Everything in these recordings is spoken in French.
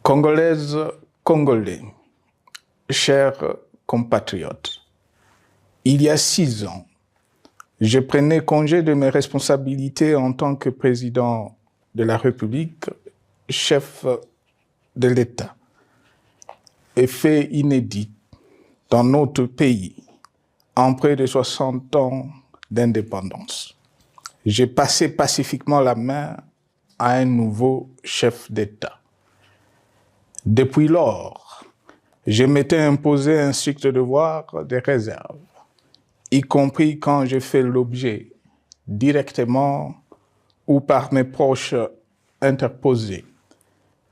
Congolaises, Congolais, chers compatriotes, il y a 6 ans, je prenais congé de mes responsabilités en tant que président de la République, chef de l'État. Et fait inédit dans notre pays, en près de 60 ans d'indépendance. J'ai passé pacifiquement la main à un nouveau chef d'État. Depuis lors, je m'étais imposé un strict devoir de réserve, y compris quand j'ai fait l'objet, directement ou par mes proches interposés,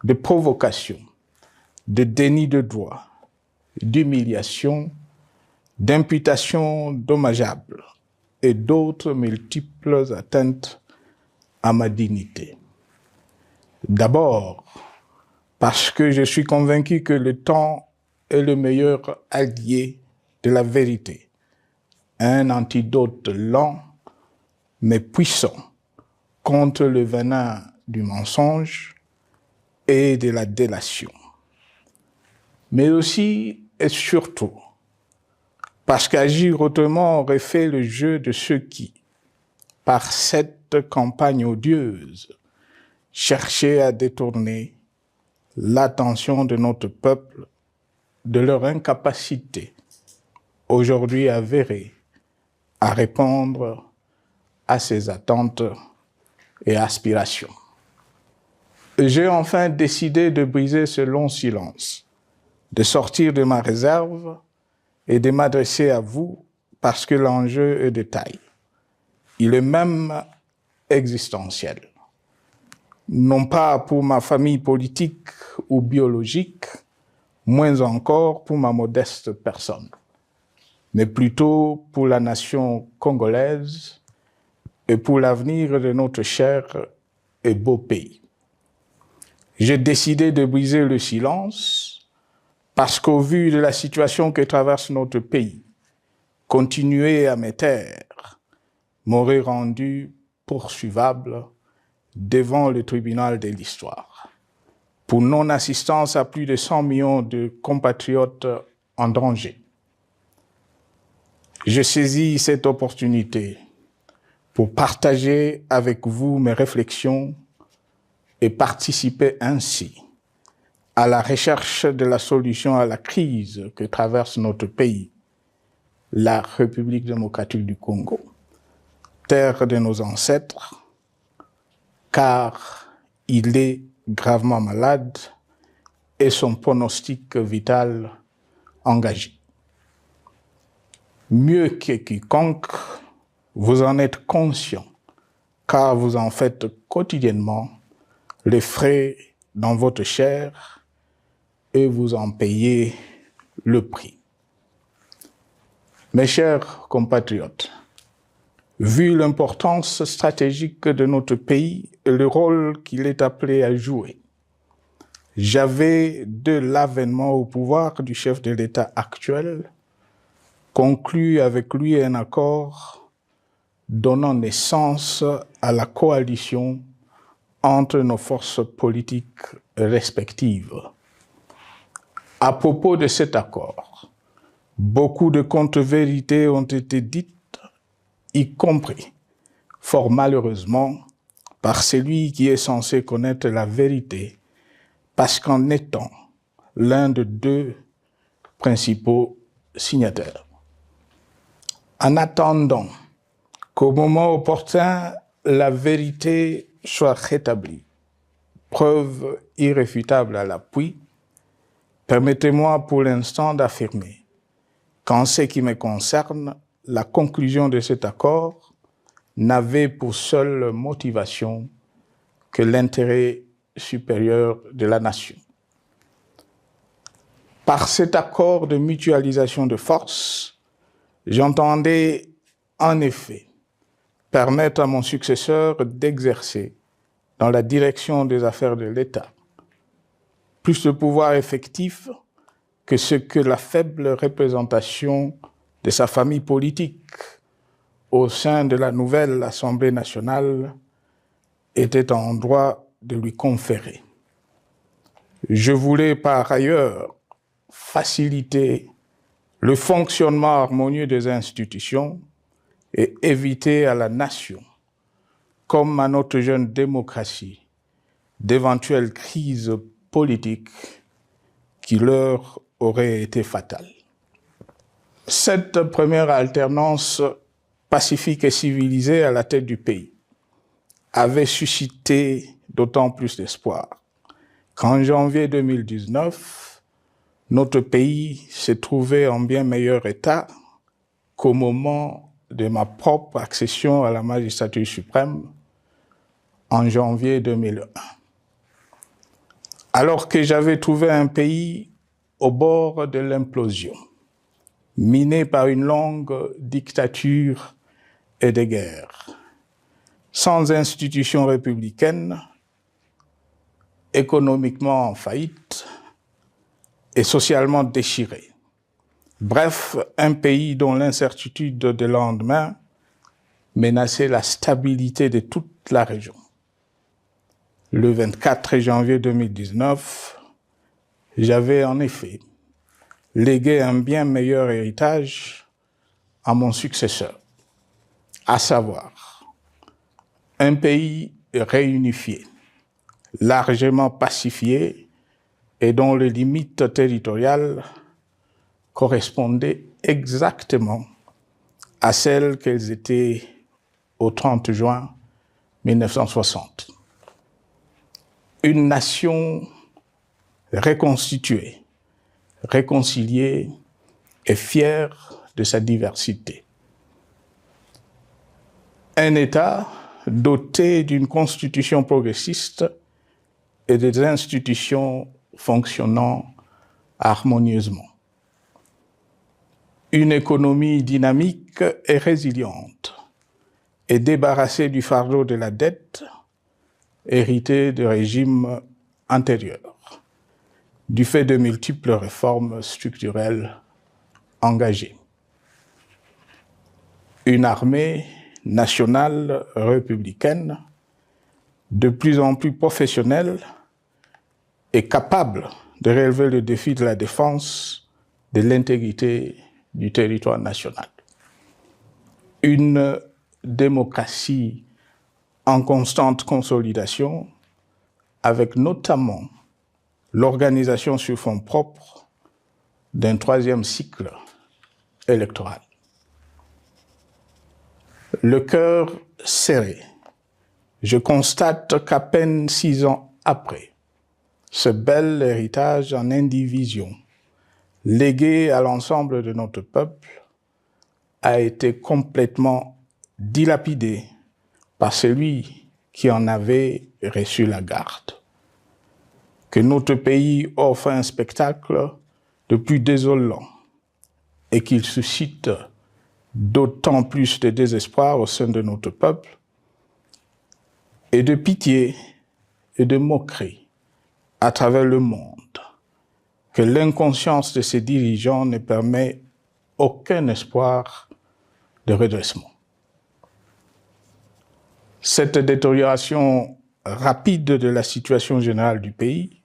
de provocations, de déni de droit, d'humiliation, d'imputations dommageables et d'autres multiples atteintes à ma dignité. D'abord, parce que je suis convaincu que le temps est le meilleur allié de la vérité, un antidote lent mais puissant contre le venin du mensonge et de la délation. Mais aussi et surtout, parce qu'agir autrement aurait fait le jeu de ceux qui, par cette campagne odieuse, cherchaient à détourner l'attention de notre peuple de leur incapacité, aujourd'hui avérée, à répondre à ses attentes et aspirations. J'ai enfin décidé de briser ce long silence, de sortir de ma réserve et de m'adresser à vous parce que l'enjeu est de taille. Il est même existentiel. Non pas pour ma famille politique ou biologique, moins encore pour ma modeste personne, mais plutôt pour la nation congolaise et pour l'avenir de notre cher et beau pays. J'ai décidé de briser le silence parce qu'au vu de la situation que traverse notre pays, continuer à me taire m'aurait rendu poursuivable devant le tribunal de l'histoire pour non-assistance à plus de 100 millions de compatriotes en danger. Je saisis cette opportunité pour partager avec vous mes réflexions et participer ainsi à la recherche de la solution à la crise que traverse notre pays, la République démocratique du Congo, terre de nos ancêtres, car il est gravement malade et son pronostic vital engagé. Mieux que quiconque, vous en êtes conscient, car vous en faites quotidiennement les frais dans votre chair et vous en payez le prix. Mes chers compatriotes, vu l'importance stratégique de notre pays et le rôle qu'il est appelé à jouer, j'avais, de l'avènement au pouvoir du chef de l'État actuel, conclu avec lui un accord donnant naissance à la coalition entre nos forces politiques respectives. À propos de cet accord, beaucoup de contre-vérités ont été dites, y compris, fort malheureusement, par celui qui est censé connaître la vérité, parce qu'en étant l'un de 2 principaux signataires. En attendant qu'au moment opportun, la vérité soit rétablie, preuve irréfutable à l'appui, permettez-moi pour l'instant d'affirmer qu'en ce qui me concerne, la conclusion de cet accord n'avait pour seule motivation que l'intérêt supérieur de la nation. Par cet accord de mutualisation de forces, j'entendais en effet permettre à mon successeur d'exercer dans la direction des affaires de l'État plus de pouvoir effectif que ce que la faible représentation de sa famille politique au sein de la nouvelle Assemblée nationale était en droit de lui conférer. Je voulais par ailleurs faciliter le fonctionnement harmonieux des institutions et éviter à la nation, comme à notre jeune démocratie, d'éventuelles crises politiques qui leur auraient été fatales. Cette première alternance pacifique et civilisée à la tête du pays avait suscité d'autant plus d'espoir qu'en janvier 2019, notre pays s'est trouvé en bien meilleur état qu'au moment de ma propre accession à la magistrature suprême en janvier 2001. Alors que j'avais trouvé un pays au bord de l'implosion, miné par une longue dictature et des guerres, sans institutions républicaines, économiquement en faillite et socialement déchiré. Bref, un pays dont l'incertitude de lendemain menaçait la stabilité de toute la région. Le 24 janvier 2019, j'avais en effet légué un bien meilleur héritage à mon successeur, à savoir un pays réunifié, largement pacifié et dont les limites territoriales correspondaient exactement à celles qu'elles étaient au 30 juin 1960. Une nation reconstituée, réconciliée et fière de sa diversité. Un État doté d'une constitution progressiste et des institutions fonctionnant harmonieusement. Une économie dynamique et résiliente et débarrassée du fardeau de la dette hérité de régimes antérieurs, du fait de multiples réformes structurelles engagées. Une armée nationale républicaine de plus en plus professionnelle et capable de relever le défi de la défense de l'intégrité du territoire national. Une démocratie en constante consolidation, avec notamment l'organisation sur fonds propres d'un troisième cycle électoral. Le cœur serré, je constate qu'à peine 6 ans après, ce bel héritage en indivision, légué à l'ensemble de notre peuple, a été complètement dilapidé par celui qui en avait reçu la garde. Que notre pays offre un spectacle de plus désolant et qu'il suscite d'autant plus de désespoir au sein de notre peuple et de pitié et de moquerie à travers le monde, que l'inconscience de ses dirigeants ne permet aucun espoir de redressement. Cette détérioration rapide de la situation générale du pays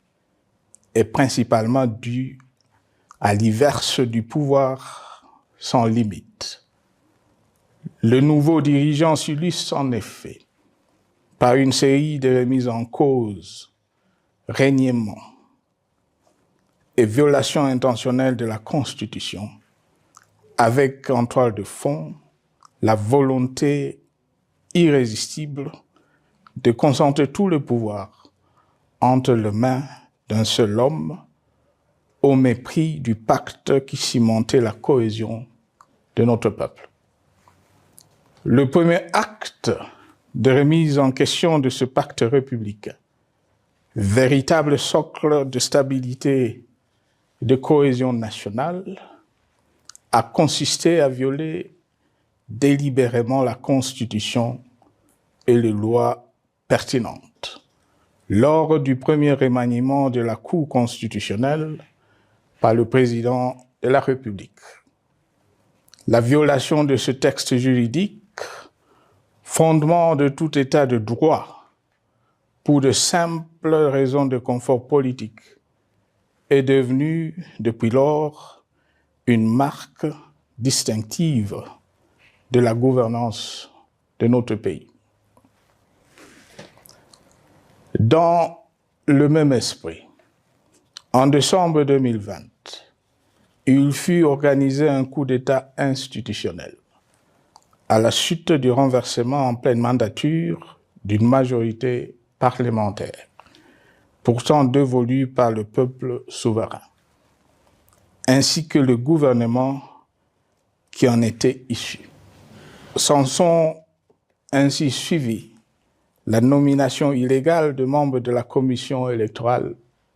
est principalement due à l'iverse du pouvoir sans limite. Le nouveau dirigeant s'illustre en effet par une série de remises en cause, reniements et violations intentionnelles de la Constitution, avec en toile de fond la volonté irrésistible de concentrer tout le pouvoir entre les mains d'un seul homme au mépris du pacte qui cimentait la cohésion de notre peuple. Le premier acte de remise en question de ce pacte républicain, véritable socle de stabilité et de cohésion nationale, a consisté à violer délibérément la Constitution et les lois pertinentes lors du premier remaniement de la Cour constitutionnelle par le président de la République. La violation de ce texte juridique, fondement de tout état de droit, pour de simples raisons de confort politique est devenu, depuis lors, une marque distinctive de la gouvernance de notre pays. Dans le même esprit, en décembre 2020, il fut organisé un coup d'État institutionnel à la suite du renversement en pleine mandature d'une majorité parlementaire, pourtant dévolue par le peuple souverain, ainsi que le gouvernement qui en était issu. S'en sont ainsi suivis la nomination illégale de membres de la Commission électorale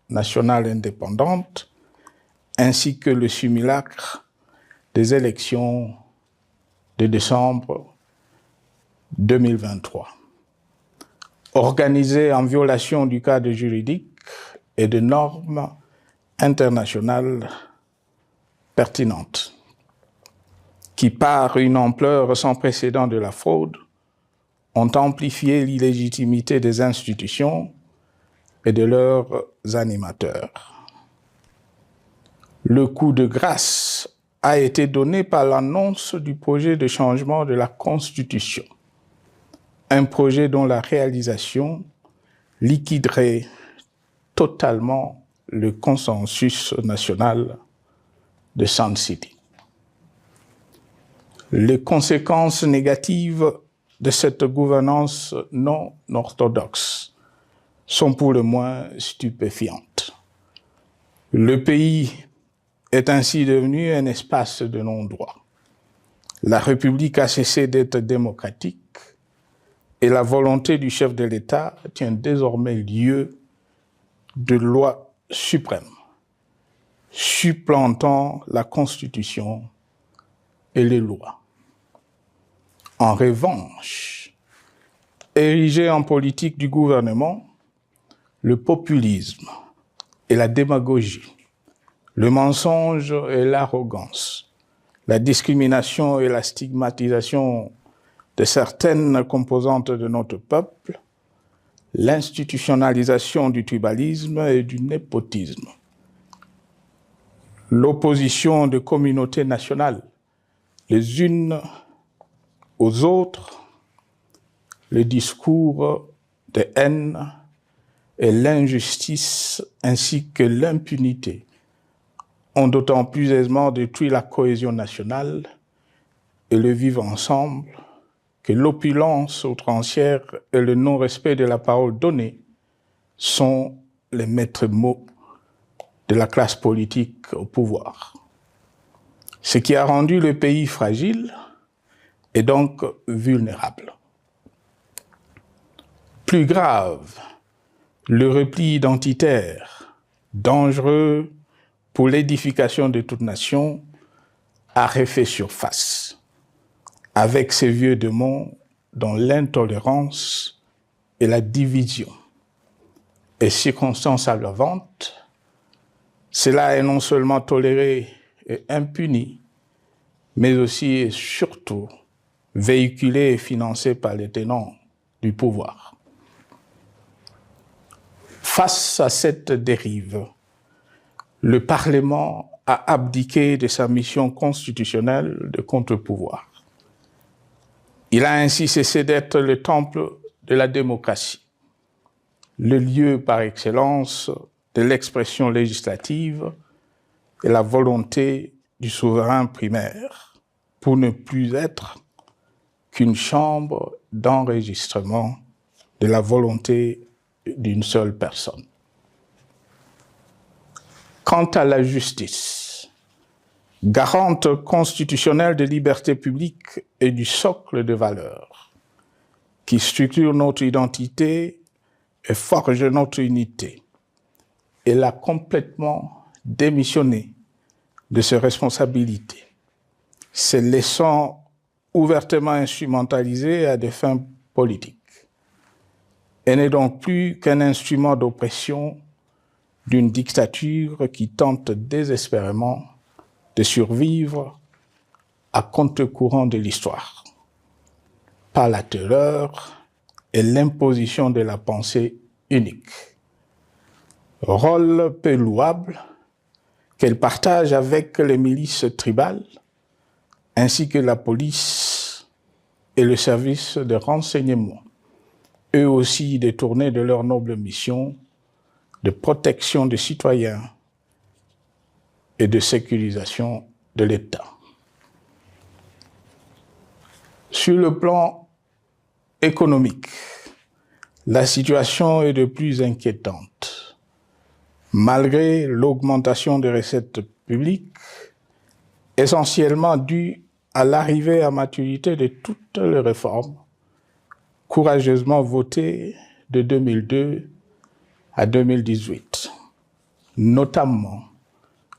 nationale indépendante, ainsi que le simulacre des élections de décembre 2023, organisé en violation du cadre juridique et de normes internationales pertinentes, qui, par une ampleur sans précédent de la fraude, ont amplifié l'illégitimité des institutions et de leurs animateurs. Le coup de grâce a été donné par l'annonce du projet de changement de la Constitution, un projet dont la réalisation liquiderait totalement le consensus national de Sun City. Les conséquences négatives de cette gouvernance non orthodoxe sont pour le moins stupéfiantes. Le pays est ainsi devenu un espace de non-droit. La République a cessé d'être démocratique et la volonté du chef de l'État tient désormais lieu de loi suprême, supplantant la Constitution et les lois. En revanche, érigé en politique du gouvernement, le populisme et la démagogie, le mensonge et l'arrogance, la discrimination et la stigmatisation de certaines composantes de notre peuple, l'institutionnalisation du tribalisme et du népotisme, l'opposition de communautés nationales les unes aux autres, le discours de haine et l'injustice ainsi que l'impunité ont d'autant plus aisément détruit la cohésion nationale et le vivre ensemble que l'opulence outrancière et le non-respect de la parole donnée sont les maîtres mots de la classe politique au pouvoir. Ce qui a rendu le pays fragile et donc vulnérable. Plus grave, le repli identitaire, dangereux pour l'édification de toute nation, a refait surface, avec ses vieux démons dont l'intolérance et la division est circonstance aggravante. Cela est non seulement toléré et impuni, mais aussi et surtout véhiculé et financé par les tenants du pouvoir. Face à cette dérive, le Parlement a abdiqué de sa mission constitutionnelle de contre-pouvoir. Il a ainsi cessé d'être le temple de la démocratie, le lieu par excellence de l'expression législative et la volonté du souverain primaire, pour ne plus être qu'une chambre d'enregistrement de la volonté d'une seule personne. Quant à la justice, garante constitutionnelle de liberté publique et du socle de valeurs, qui structure notre identité et forge notre unité, elle a complètement démissionné de ses responsabilités, se laissant ouvertement instrumentalisée à des fins politiques. Elle n'est donc plus qu'un instrument d'oppression d'une dictature qui tente désespérément de survivre à contre-courant de l'histoire, par la terreur et l'imposition de la pensée unique. Rôle peu louable, qu'elle partage avec les milices tribales, ainsi que la police et le service de renseignement, eux aussi détournés de leur noble mission de protection des citoyens et de sécurisation de l'État. Sur le plan économique, la situation est de plus inquiétante. Malgré l'augmentation des recettes publiques, essentiellement due à l'arrivée à maturité de toutes les réformes courageusement votées de 2002 à 2018, notamment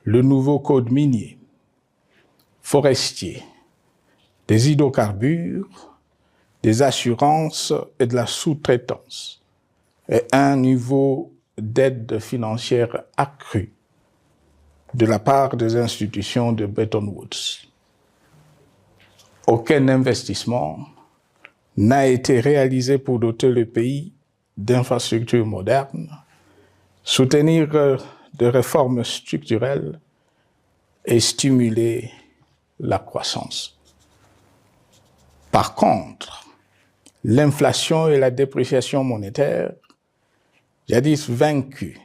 le nouveau code minier, forestier, des hydrocarbures, des assurances et de la sous-traitance, et un niveau d'aide financière accrue de la part des institutions de Bretton Woods. Aucun investissement n'a été réalisé pour doter le pays d'infrastructures modernes, soutenir des réformes structurelles et stimuler la croissance. Par contre, l'inflation et la dépréciation monétaire, jadis vaincues,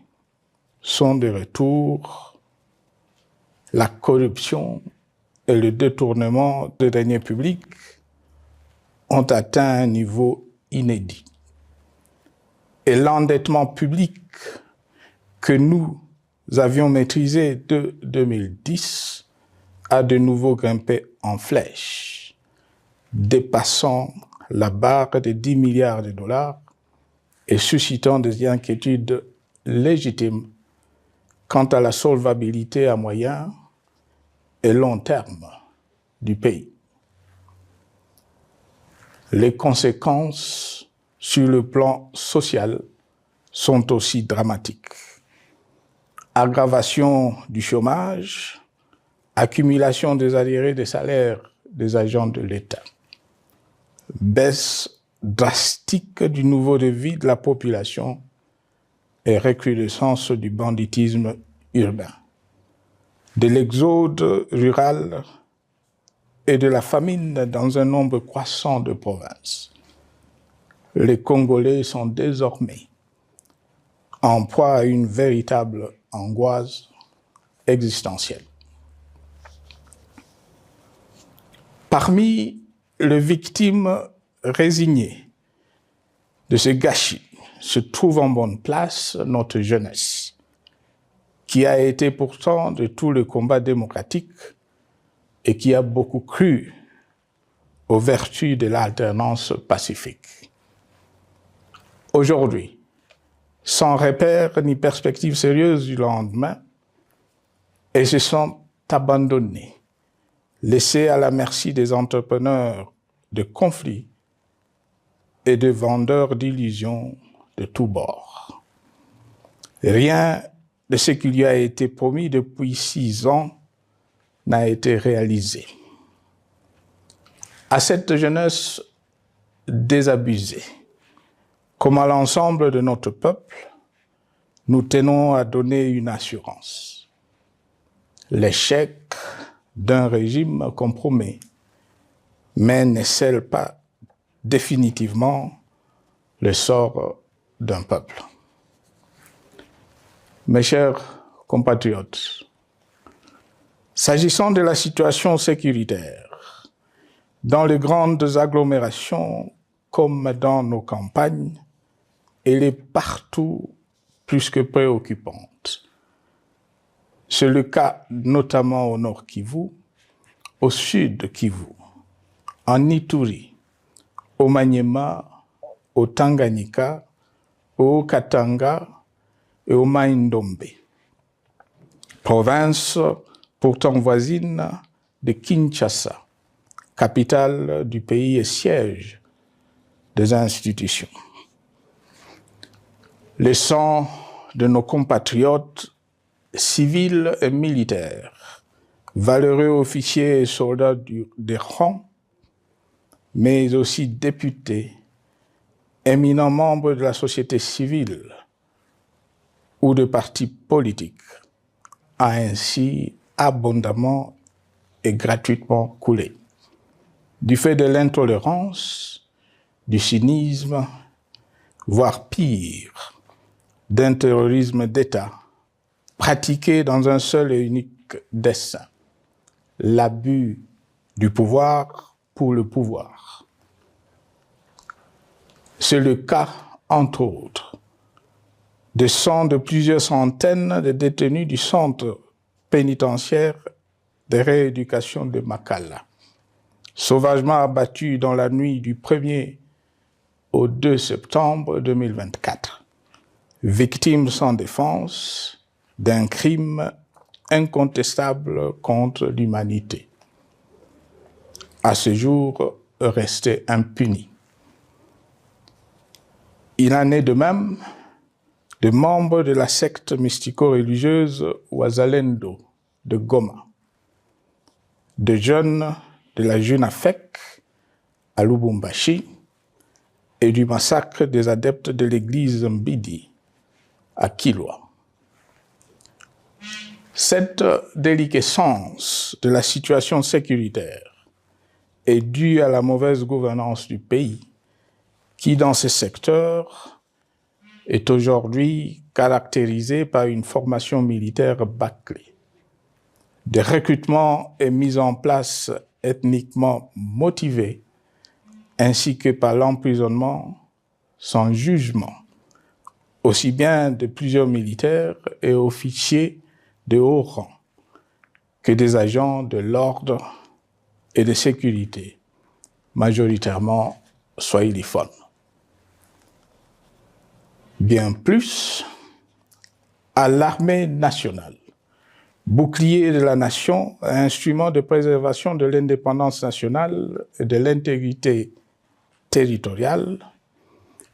sont de retour. La corruption et le détournement de deniers publics ont atteint un niveau inédit. Et l'endettement public que nous avions maîtrisé de 2010 a de nouveau grimpé en flèche, dépassant la barre de 10 milliards de dollars et suscitant des inquiétudes légitimes quant à la solvabilité à moyen et long terme du pays. Les conséquences sur le plan social sont aussi dramatiques. Aggravation du chômage, accumulation des arriérés des salaires des agents de l'État, baisse drastique du niveau de vie de la population et recrudescence du banditisme urbain, de l'exode rural et de la famine dans un nombre croissant de provinces. Les Congolais sont désormais en proie à une véritable angoisse existentielle. Parmi les victimes résignées de ce gâchis se trouve en bonne place notre jeunesse, qui a été pourtant de tout le combat démocratique et qui a beaucoup cru aux vertus de l'alternance pacifique. Aujourd'hui, sans repère ni perspective sérieuse du lendemain, et se sont abandonnés, laissés à la merci des entrepreneurs de conflits et de vendeurs d'illusions de tous bords. Rien de ce qui lui a été promis depuis 6 ans n'a été réalisé. À cette jeunesse désabusée, comme à l'ensemble de notre peuple, nous tenons à donner une assurance. L'échec d'un régime compromet, mais ne scelle pas définitivement le sort d'un peuple. Mes chers compatriotes, s'agissant de la situation sécuritaire, dans les grandes agglomérations comme dans nos campagnes, elle est partout plus que préoccupante. C'est le cas notamment au nord Kivu, au sud Kivu, en Ituri, au Maniema, au Tanganyika, au Katanga et au Mai-Ndombe, province pourtant voisine de Kinshasa, capitale du pays et siège des institutions. Le sang de nos compatriotes civils et militaires, valeureux officiers et soldats des rangs, mais aussi députés, éminents membres de la société civile ou de partis politiques, a ainsi abondamment et gratuitement coulé. Du fait de l'intolérance, du cynisme, voire pire, d'un terrorisme d'État pratiqué dans un seul et unique dessein, l'abus du pouvoir pour le pouvoir. C'est le cas, entre autres, de plusieurs centaines de détenus du centre pénitentiaire de rééducation de Makala, sauvagement abattus dans la nuit du 1er au 2 septembre 2024, victimes sans défense d'un crime incontestable contre l'humanité, à ce jour restés impunis. Il en est de même de membres de la secte mystico-religieuse Wazalendo de Goma, de jeunes de la Junafek à Lubumbashi et du massacre des adeptes de l'église Mbidi à Kilwa. Cette déliquescence de la situation sécuritaire est due à la mauvaise gouvernance du pays qui, dans ce secteur, est aujourd'hui caractérisé par une formation militaire bâclée, des recrutements et mises en place ethniquement motivés, ainsi que par l'emprisonnement sans jugement, aussi bien de plusieurs militaires et officiers de haut rang que des agents de l'ordre et de sécurité, majoritairement swahiliphones. Bien plus, à l'armée nationale, bouclier de la nation, instrument de préservation de l'indépendance nationale et de l'intégrité territoriale,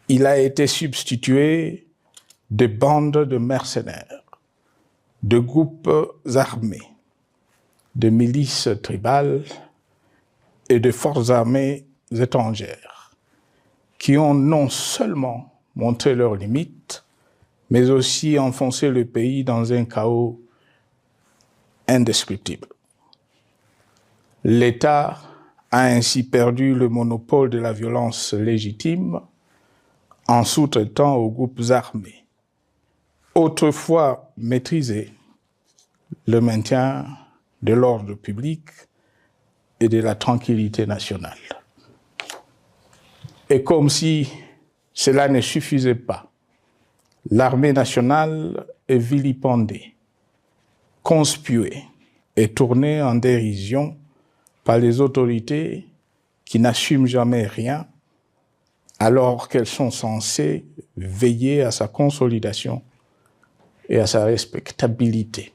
il a été substitué de bandes de mercenaires, de groupes armés, de milices tribales et de forces armées étrangères qui ont non seulement montré leurs limites, mais aussi enfoncé le pays dans un chaos indescriptible. L'État a ainsi perdu le monopole de la violence légitime en sous-traitant aux groupes armés, autrefois maîtrisés, le maintien de l'ordre public et de la tranquillité nationale. Et comme si cela ne suffisait pas, l'armée nationale est vilipendée, conspuée et tournée en dérision par les autorités qui n'assument jamais rien alors qu'elles sont censées veiller à sa consolidation et à sa respectabilité.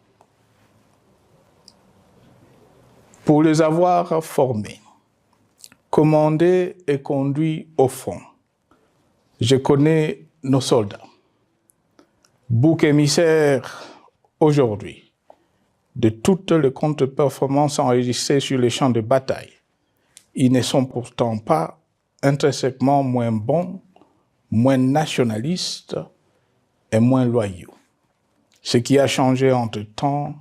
Pour les avoir formés, commandés et conduits au front, je connais nos soldats, boucs émissaires aujourd'hui de toutes les contre-performances enregistrées sur les champs de bataille. Ils ne sont pourtant pas intrinsèquement moins bons, moins nationalistes et moins loyaux. Ce qui a changé entre-temps,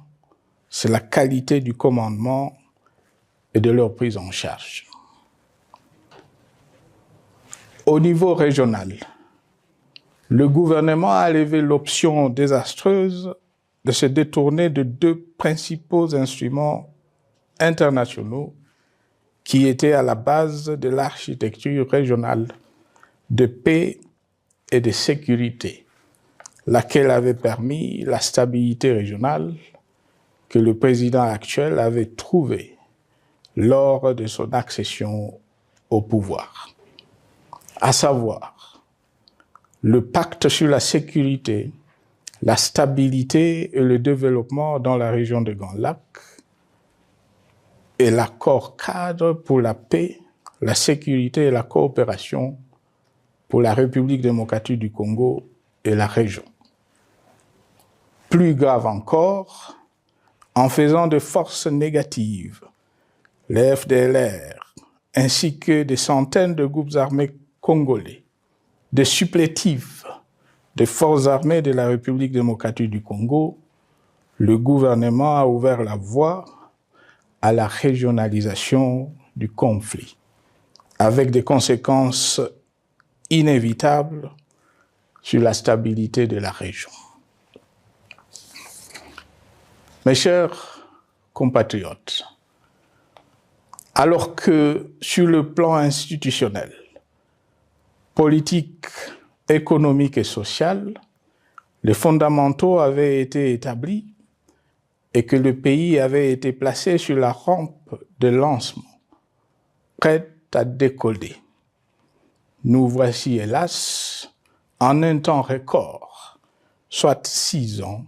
c'est la qualité du commandement et de leur prise en charge. Au niveau régional, le gouvernement a levé l'option désastreuse de se détourner de deux principaux instruments internationaux qui étaient à la base de l'architecture régionale de paix et de sécurité, laquelle avait permis la stabilité régionale que le président actuel avait trouvée lors de son accession au pouvoir, à savoir le pacte sur la sécurité, la stabilité et le développement dans la région de Grand Lac et l'accord cadre pour la paix, la sécurité et la coopération pour la République démocratique du Congo et la région. Plus grave encore, en faisant de forces négatives, les FDLR, ainsi que des centaines de groupes armés congolais, des supplétifs des forces armées de la République démocratique du Congo, le gouvernement a ouvert la voie à la régionalisation du conflit, avec des conséquences inévitables sur la stabilité de la région. Mes chers compatriotes, alors que sur le plan institutionnel, politique, économique et social, les fondamentaux avaient été établis et que le pays avait été placé sur la rampe de lancement, prêt à décoller. Nous voici, hélas, en un temps record, soit 6 ans,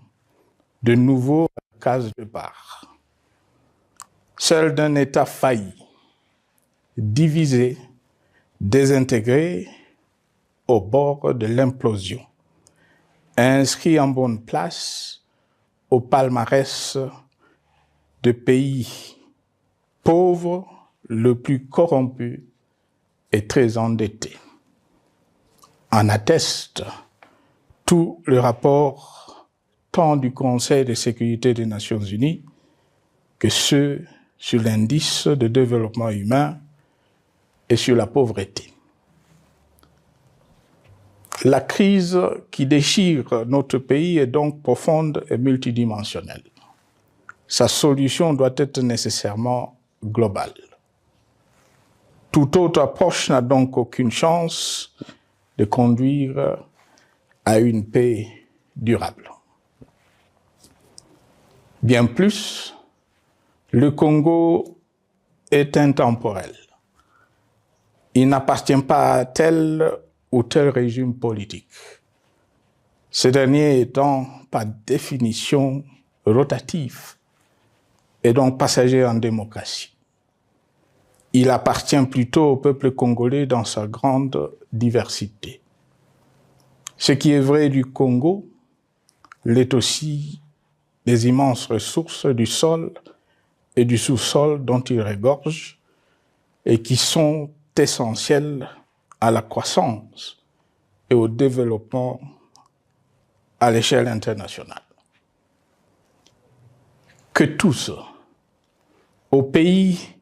de nouveau à la case départ. Seul d'un État failli, divisé, désintégré, au bord de l'implosion, inscrit en bonne place au palmarès de pays pauvres, le plus corrompu et très endetté. En atteste tout le rapport tant du Conseil de sécurité des Nations Unies que ceux sur l'indice de développement humain et sur la pauvreté. La crise qui déchire notre pays est donc profonde et multidimensionnelle. Sa solution doit être nécessairement globale. Toute autre approche n'a donc aucune chance de conduire à une paix durable. Bien plus, le Congo est intemporel. Il n'appartient pas à tel ou tel régime politique, ce dernier étant par définition rotatif et donc passager en démocratie. Il appartient plutôt au peuple congolais dans sa grande diversité. Ce qui est vrai du Congo l'est aussi des immenses ressources du sol et du sous-sol dont il regorge et qui sont essentielles à la croissance et au développement à l'échelle internationale. Que tous, au pays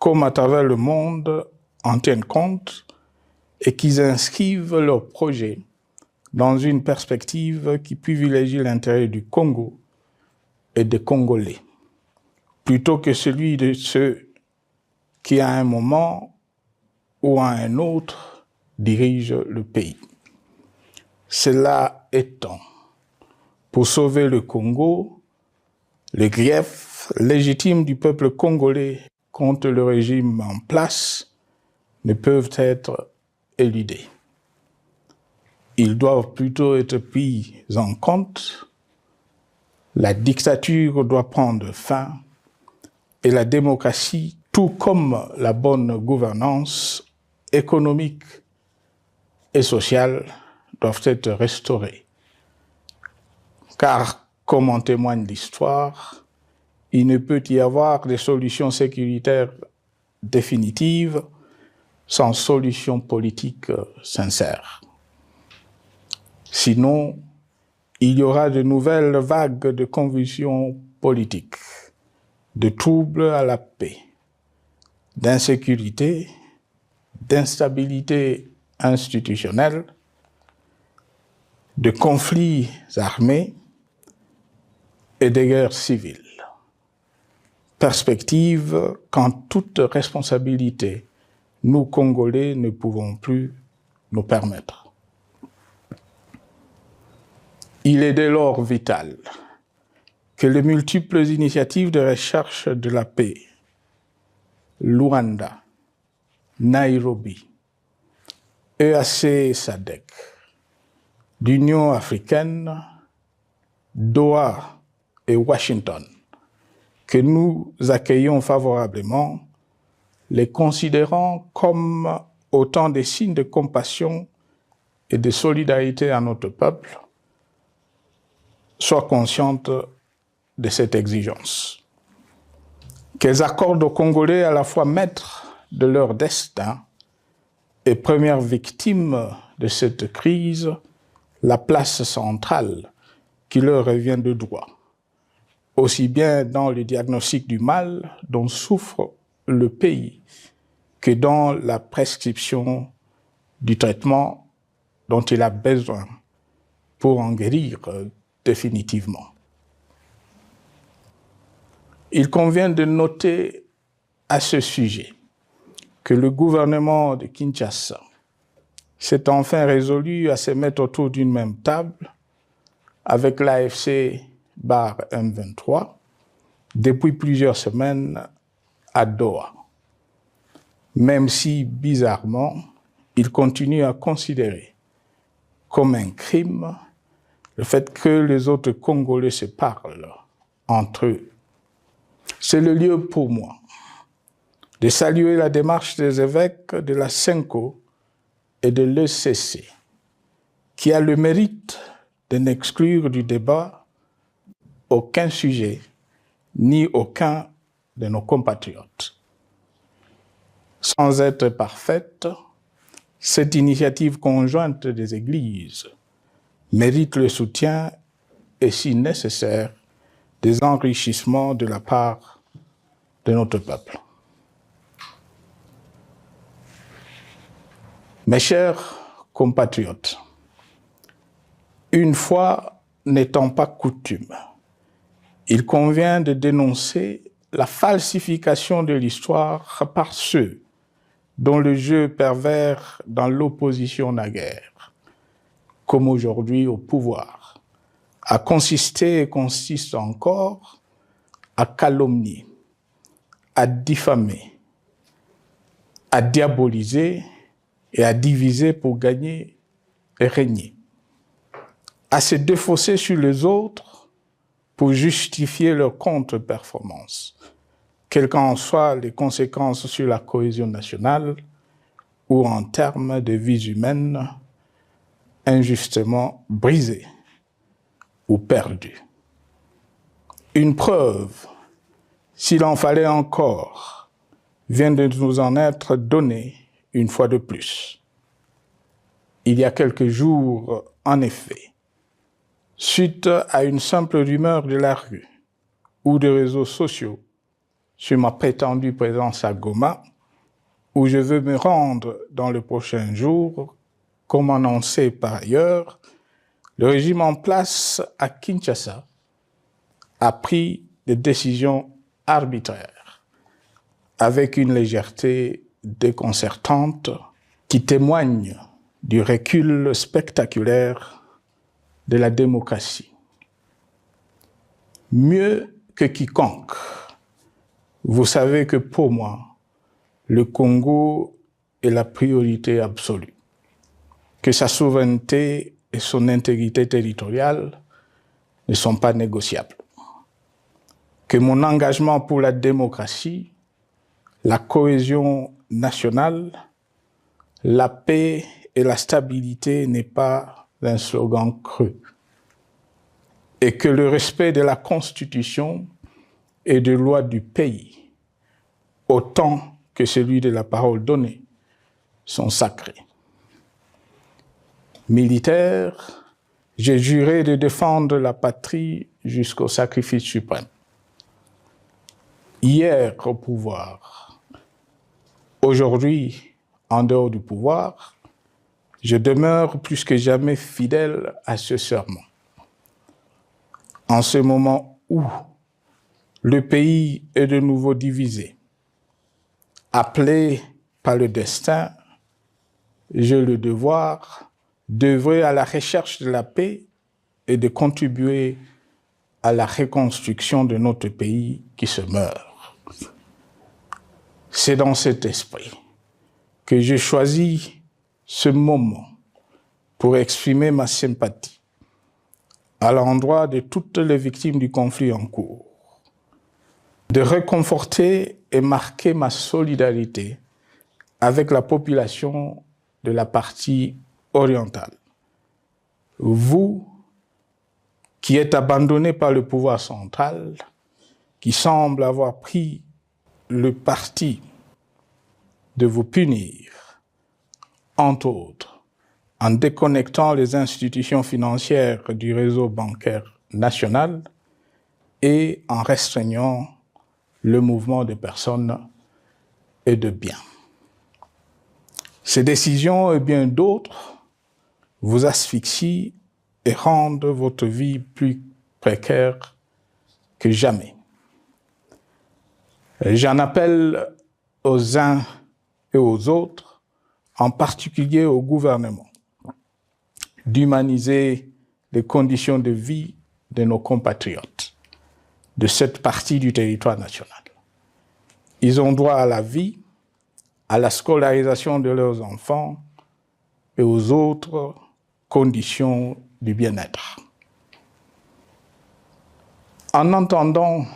comme à travers le monde, en tiennent compte et qu'ils inscrivent leurs projets dans une perspective qui privilégie l'intérêt du Congo et des Congolais, plutôt que celui de ceux qui, à un moment ou à un autre, dirige le pays. Cela étant, pour sauver le Congo, les griefs légitimes du peuple congolais contre le régime en place ne peuvent être éludés. Ils doivent plutôt être pris en compte. La dictature doit prendre fin et la démocratie, tout comme la bonne gouvernance économique et sociale, doivent être restaurées. Car, comme en témoigne l'histoire, il ne peut y avoir de solutions sécuritaires définitives sans solution politique sincère. Sinon, il y aura de nouvelles vagues de convulsions politiques, de troubles à la paix, d'insécurité, d'instabilité institutionnelle, de conflits armés et de guerres civiles. Perspective qu'en toute responsabilité, nous, Congolais, ne pouvons plus nous permettre. Il est dès lors vital que les multiples initiatives de recherche de la paix, Luanda, Nairobi, EAC SADC, l'Union africaine, Doha et Washington, que nous accueillons favorablement, les considérant comme autant de signes de compassion et de solidarité à notre peuple, soient conscientes de cette exigence. Qu'elles accordent aux Congolais à la fois maîtres de leur destin et premières victimes de cette crise la place centrale qui leur revient de droit, aussi bien dans le diagnostic du mal dont souffre le pays que dans la prescription du traitement dont il a besoin pour en guérir définitivement. Il convient de noter à ce sujet que le gouvernement de Kinshasa s'est enfin résolu à se mettre autour d'une même table avec l'AFC M23 depuis plusieurs semaines à Doha, même si, bizarrement, il continue à considérer comme un crime le fait que les autres Congolais se parlent entre eux. C'est le lieu pour moi de saluer la démarche des évêques de la CENCO et de l'ECC, qui a le mérite de n'exclure du débat aucun sujet, ni aucun de nos compatriotes. Sans être parfaite, cette initiative conjointe des Églises mérite le soutien et, si nécessaire, des enrichissements de la part de notre peuple. Mes chers compatriotes, une fois n'étant pas coutume, il convient de dénoncer la falsification de l'histoire par ceux dont le jeu pervers dans l'opposition naguère, comme aujourd'hui au pouvoir, a consisté et consiste encore à calomnier, à diffamer, à diaboliser et à diviser pour gagner et régner, à se défausser sur les autres pour justifier leur contre-performance, quelles qu'en soient les conséquences sur la cohésion nationale ou en termes de vies humaines injustement brisées ou perdues. Une preuve, s'il en fallait encore, vient de nous en être donnée une fois de plus. Il y a quelques jours, en effet, suite à une simple rumeur de la rue ou des réseaux sociaux sur ma prétendue présence à Goma, où je veux me rendre dans les prochains jours, comme annoncé par ailleurs, le régime en place à Kinshasa a pris des décisions arbitraires, avec une légèreté déconcertante qui témoigne du recul spectaculaire de la démocratie. Mieux que quiconque, vous savez que pour moi, le Congo est la priorité absolue, que sa souveraineté et son intégrité territoriale ne sont pas négociables, que mon engagement pour la démocratie, la cohésion nationale, la paix et la stabilité n'est pas un slogan creux, et que le respect de la Constitution et des lois du pays, autant que celui de la parole donnée, sont sacrés. Militaire, j'ai juré de défendre la patrie jusqu'au sacrifice suprême. Hier au pouvoir, aujourd'hui en dehors du pouvoir, je demeure plus que jamais fidèle à ce serment. En ce moment où le pays est de nouveau divisé, appelé par le destin, j'ai le devoir d'œuvrer à la recherche de la paix et de contribuer à la reconstruction de notre pays qui se meurt. C'est dans cet esprit que j'ai choisi ce moment pour exprimer ma sympathie à l'endroit de toutes les victimes du conflit en cours, de réconforter et marquer ma solidarité avec la population de la partie orientale. Vous, qui êtes abandonnés par le pouvoir central, qui semble avoir pris le parti de vous punir, entre autres, en déconnectant les institutions financières du réseau bancaire national, et en restreignant le mouvement de personnes et de biens. Ces décisions et bien d'autres vous asphyxient et rendent votre vie plus précaire que jamais. J'en appelle aux uns et aux autres, en particulier au gouvernement, d'humaniser les conditions de vie de nos compatriotes de cette partie du territoire national. Ils ont droit à la vie, à la scolarisation de leurs enfants et aux autres conditions du bien-être. En entendant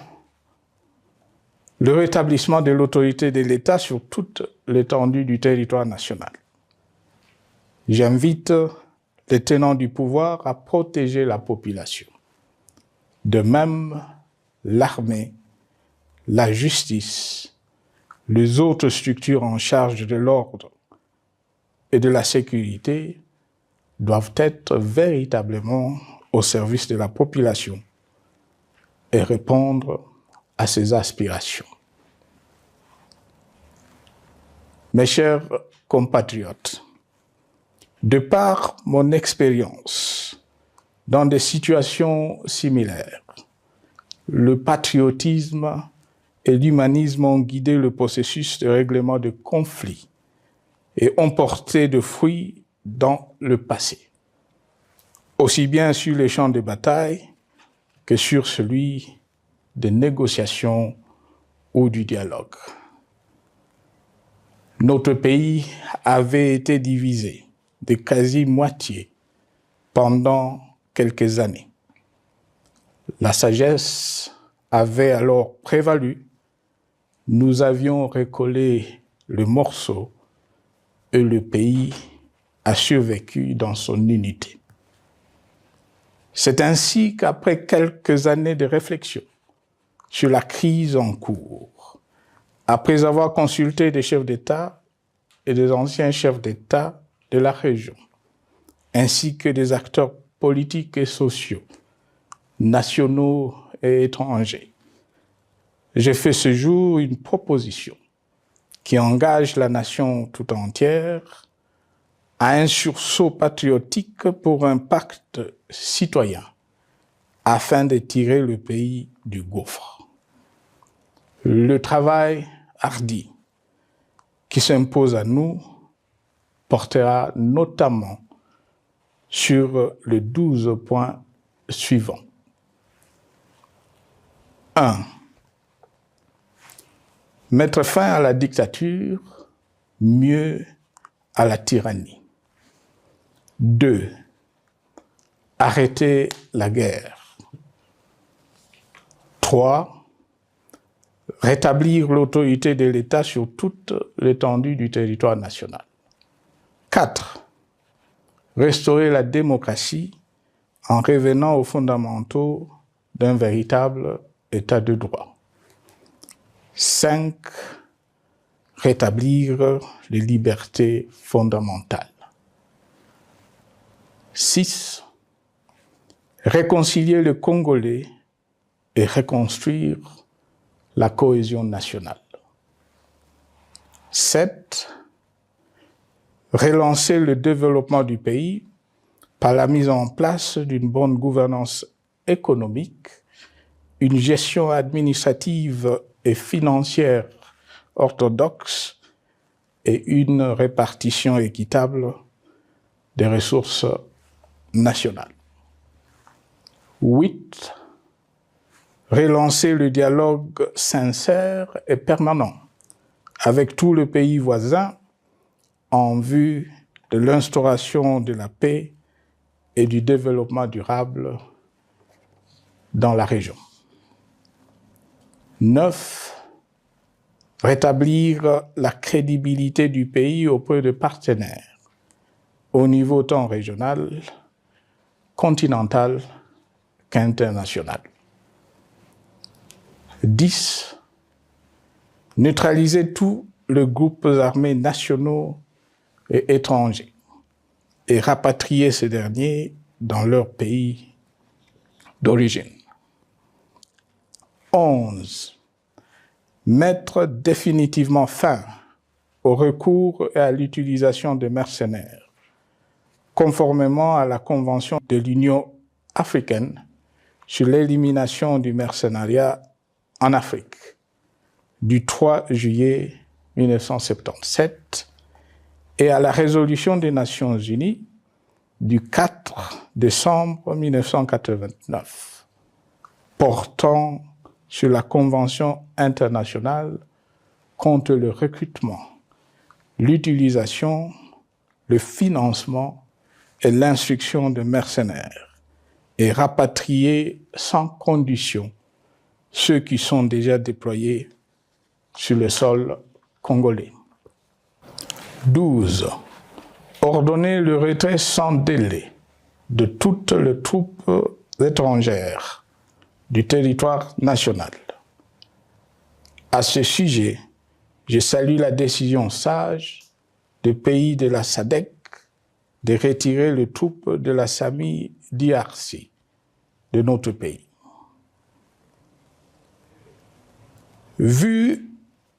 le rétablissement de l'autorité de l'État sur toute l'étendue du territoire national, j'invite les tenants du pouvoir à protéger la population. De même, l'armée, la justice, les autres structures en charge de l'ordre et de la sécurité doivent être véritablement au service de la population et répondre à ses aspirations. Mes chers compatriotes, de par mon expérience dans des situations similaires, le patriotisme et l'humanisme ont guidé le processus de règlement de conflits et ont porté de fruits dans le passé, aussi bien sur les champs de bataille que sur celui des négociations ou du dialogue. Notre pays avait été divisé de quasi-moitié pendant quelques années. La sagesse avait alors prévalu. Nous avions recollé le morceau et le pays a survécu dans son unité. C'est ainsi qu'après quelques années de réflexion sur la crise en cours, après avoir consulté des chefs d'État et des anciens chefs d'État de la région, ainsi que des acteurs politiques et sociaux, nationaux et étrangers, j'ai fait ce jour une proposition qui engage la nation tout entière à un sursaut patriotique pour un pacte citoyen afin de tirer le pays du gouffre. Le travail hardi qui s'impose à nous portera notamment sur les 12 points suivants. 1. Mettre fin à la dictature, mieux à la tyrannie. 2. Arrêter la guerre. 3. Rétablir l'autorité de l'État sur toute l'étendue du territoire national. 4. Restaurer la démocratie en revenant aux fondamentaux d'un véritable État de droit. 5. Rétablir les libertés fondamentales. 6. Réconcilier le Congolais et reconstruire la cohésion nationale. 7. Relancer le développement du pays par la mise en place d'une bonne gouvernance économique, une gestion administrative et financière orthodoxe et une répartition équitable des ressources nationales. 8. Relancer le dialogue sincère et permanent avec tout le pays voisin en vue de l'instauration de la paix et du développement durable dans la région. 9. Rétablir la crédibilité du pays auprès de partenaires au niveau tant régional, continental qu'international. 10. Neutraliser tous les groupes armés nationaux et étrangers et rapatrier ces derniers dans leur pays d'origine. 11. Mettre définitivement fin au recours et à l'utilisation de mercenaires, conformément à la Convention de l'Union africaine sur l'élimination du mercenariat en Afrique du 3 juillet 1977 et à la résolution des Nations Unies du 4 décembre 1989 portant sur la Convention internationale contre le recrutement, l'utilisation, le financement et l'instruction de mercenaires et rapatrier sans condition ceux qui sont déjà déployés sur le sol congolais. 12. Ordonner le retrait sans délai de toutes les troupes étrangères du territoire national. À ce sujet, je salue la décision sage des pays de la SADC de retirer les troupes de la SAMI DRC de notre pays. Vu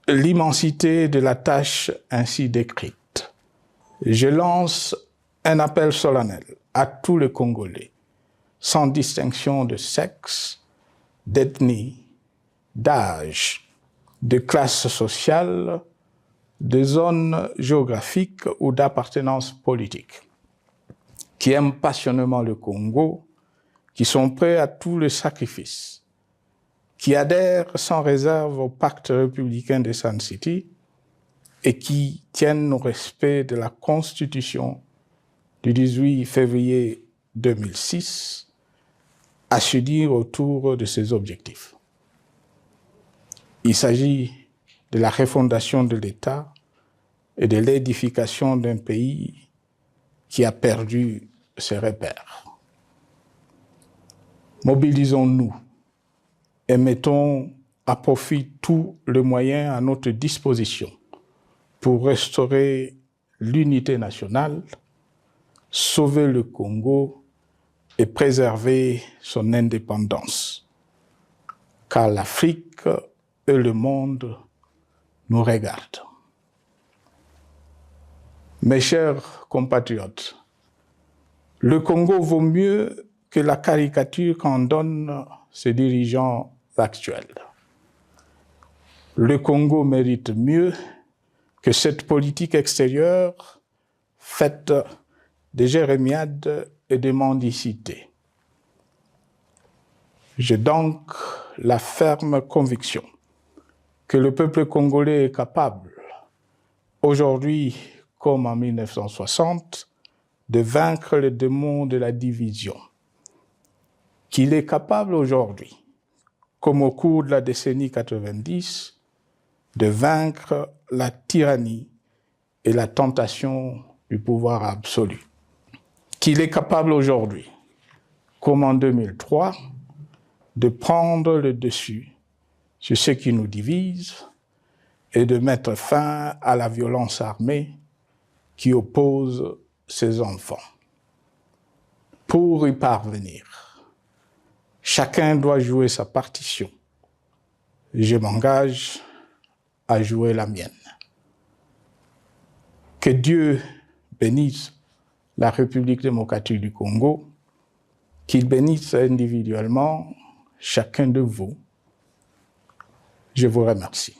l'immensité de la tâche ainsi décrite, je lance un appel solennel à tous les Congolais, sans distinction de sexe, d'ethnie, d'âge, de classe sociale, de zone géographique ou d'appartenance politique, qui aiment passionnément le Congo, qui sont prêts à tous les sacrifices, qui adhèrent sans réserve au pacte républicain de Sun City et qui tiennent au respect de la Constitution du 18 février 2006 à s'unir autour de ces objectifs. Il s'agit de la refondation de l'État et de l'édification d'un pays qui a perdu ses repères. Mobilisons-nous et mettons à profit tous les moyens à notre disposition pour restaurer l'unité nationale, sauver le Congo et préserver son indépendance. Car l'Afrique et le monde nous regardent. Mes chers compatriotes, le Congo vaut mieux que la caricature qu'en donnent ses dirigeants actuels. Le Congo mérite mieux que cette politique extérieure faite de jérémiades et de mendicité. J'ai donc la ferme conviction que le peuple congolais est capable, aujourd'hui comme en 1960, de vaincre le démon de la division, qu'il est capable aujourd'hui, comme au cours de la décennie 90, de vaincre la tyrannie et la tentation du pouvoir absolu. Qu'il est capable aujourd'hui, comme en 2003, de prendre le dessus sur ce qui nous divise et de mettre fin à la violence armée qui oppose ses enfants. Pour y parvenir, chacun doit jouer sa partition. Je m'engage à jouer la mienne. Que Dieu bénisse la République démocratique du Congo, qu'il bénisse individuellement chacun de vous. Je vous remercie.